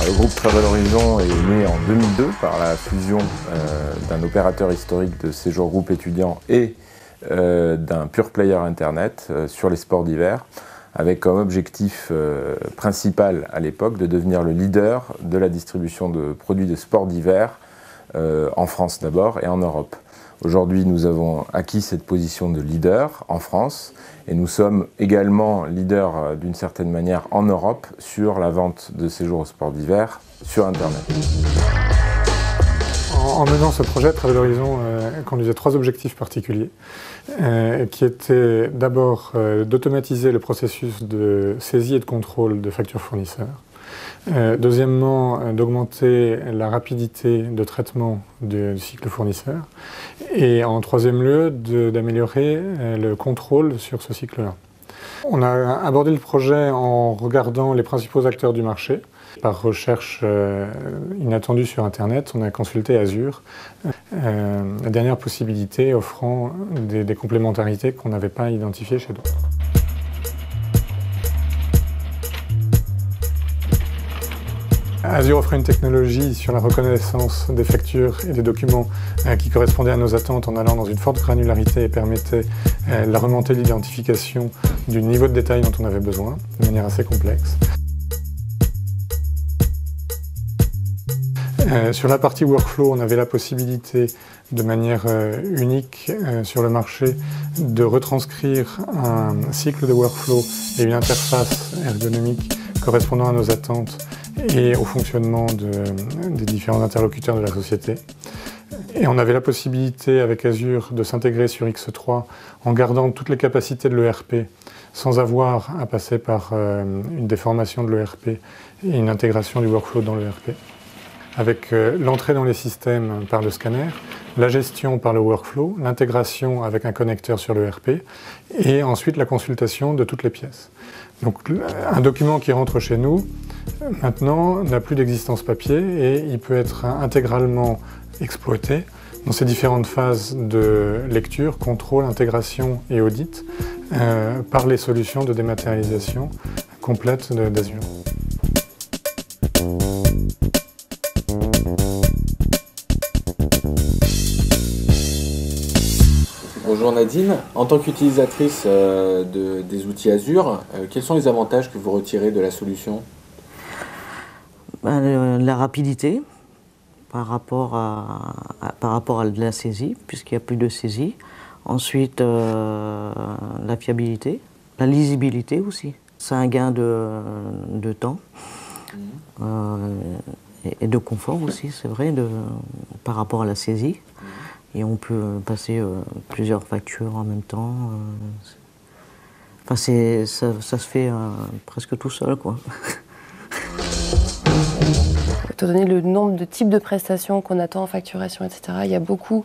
Le groupe Travel Horizon est né en 2002 par la fusion d'un opérateur historique de séjour groupe étudiant et d'un pure player internet sur les sports d'hiver, avec comme objectif principal à l'époque de devenir le leader de la distribution de produits de sport d'hiver en France d'abord et en Europe. Aujourd'hui, nous avons acquis cette position de leader en France et nous sommes également leaders d'une certaine manière en Europe sur la vente de séjours au sport d'hiver sur Internet. En menant ce projet, Travel Horizon conduisait 3 objectifs particuliers, qui étaient d'abord d'automatiser le processus de saisie et de contrôle de factures fournisseurs. Deuxièmement, d'augmenter la rapidité de traitement du cycle fournisseur. Et en troisième lieu, d'améliorer le contrôle sur ce cycle-là. On a abordé le projet en regardant les principaux acteurs du marché. Par recherche inattendue sur Internet, on a consulté Azure, la dernière possibilité offrant des complémentarités qu'on n'avait pas identifiées chez d'autres. Azure offrait une technologie sur la reconnaissance des factures et des documents qui correspondait à nos attentes en allant dans une forte granularité et permettait la remontée de l'identification du niveau de détail dont on avait besoin, de manière assez complexe. Sur la partie workflow, on avait la possibilité, de manière unique sur le marché, de retranscrire un cycle de workflow et une interface ergonomique correspondant à nos attentes et au fonctionnement des différents interlocuteurs de la société. Et on avait la possibilité avec Azure de s'intégrer sur X3 en gardant toutes les capacités de l'ERP sans avoir à passer par une déformation de l'ERP et une intégration du workflow dans l'ERP. Avec l'entrée dans les systèmes par le scanner, la gestion par le workflow, l'intégration avec un connecteur sur l'ERP et ensuite la consultation de toutes les pièces. Donc un document qui rentre chez nous, maintenant, n'a plus d'existence papier et il peut être intégralement exploité dans ces différentes phases de lecture, contrôle, intégration et audit par les solutions de dématérialisation complète d'Azure. Bonjour Nadine, en tant qu'utilisatrice des outils Azure, quels sont les avantages que vous retirez de la solution ? La rapidité par rapport à la saisie, puisqu'il n'y a plus de saisie. Ensuite, la fiabilité, la lisibilité aussi. C'est un gain de temps et de confort aussi, c'est vrai, par rapport à la saisie. Et on peut passer plusieurs factures en même temps. Enfin, ça se fait presque tout seul, quoi. Étant donné le nombre de types de prestations qu'on attend en facturation, etc., il y a beaucoup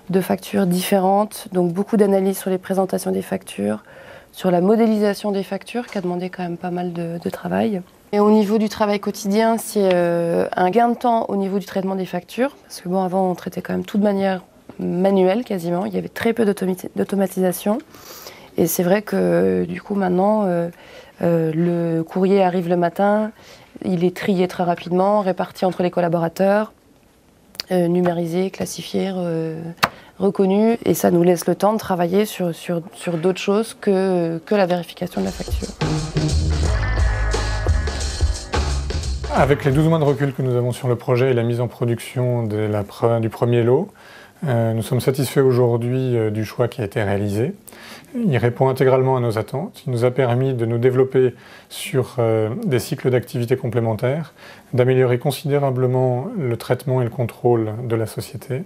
de factures différentes, donc beaucoup d'analyses sur les présentations des factures, sur la modélisation des factures, qui a demandé quand même pas mal de travail. Et au niveau du travail quotidien, c'est un gain de temps au niveau du traitement des factures, parce que bon, avant, on traitait quand même tout de manière manuelle quasiment, il y avait très peu d'automatisation. Et c'est vrai que du coup maintenant, le courrier arrive le matin, il est trié très rapidement, réparti entre les collaborateurs, numérisé, classifié, reconnu. Et ça nous laisse le temps de travailler sur d'autres choses que la vérification de la facture. Avec les 12 mois de recul que nous avons sur le projet et la mise en production du premier lot, nous sommes satisfaits aujourd'hui du choix qui a été réalisé. Il répond intégralement à nos attentes. Il nous a permis de nous développer sur des cycles d'activités complémentaires, d'améliorer considérablement le traitement et le contrôle de la société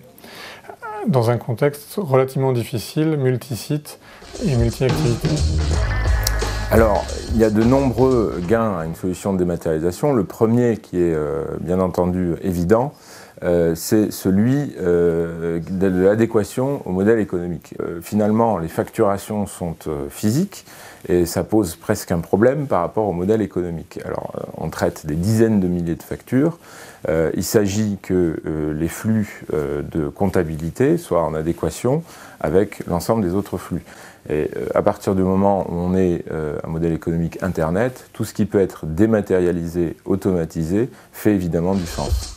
dans un contexte relativement difficile, multi-site et multi-activité. Alors, il y a de nombreux gains à une solution de dématérialisation. Le premier, qui est bien entendu évident, c'est celui de l'adéquation au modèle économique. Finalement, les facturations sont physiques et ça pose presque un problème par rapport au modèle économique. Alors, on traite des dizaines de milliers de factures. Il s'agit que les flux de comptabilité soient en adéquation avec l'ensemble des autres flux. Et à partir du moment où on est un modèle économique Internet, tout ce qui peut être dématérialisé, automatisé, fait évidemment du sens.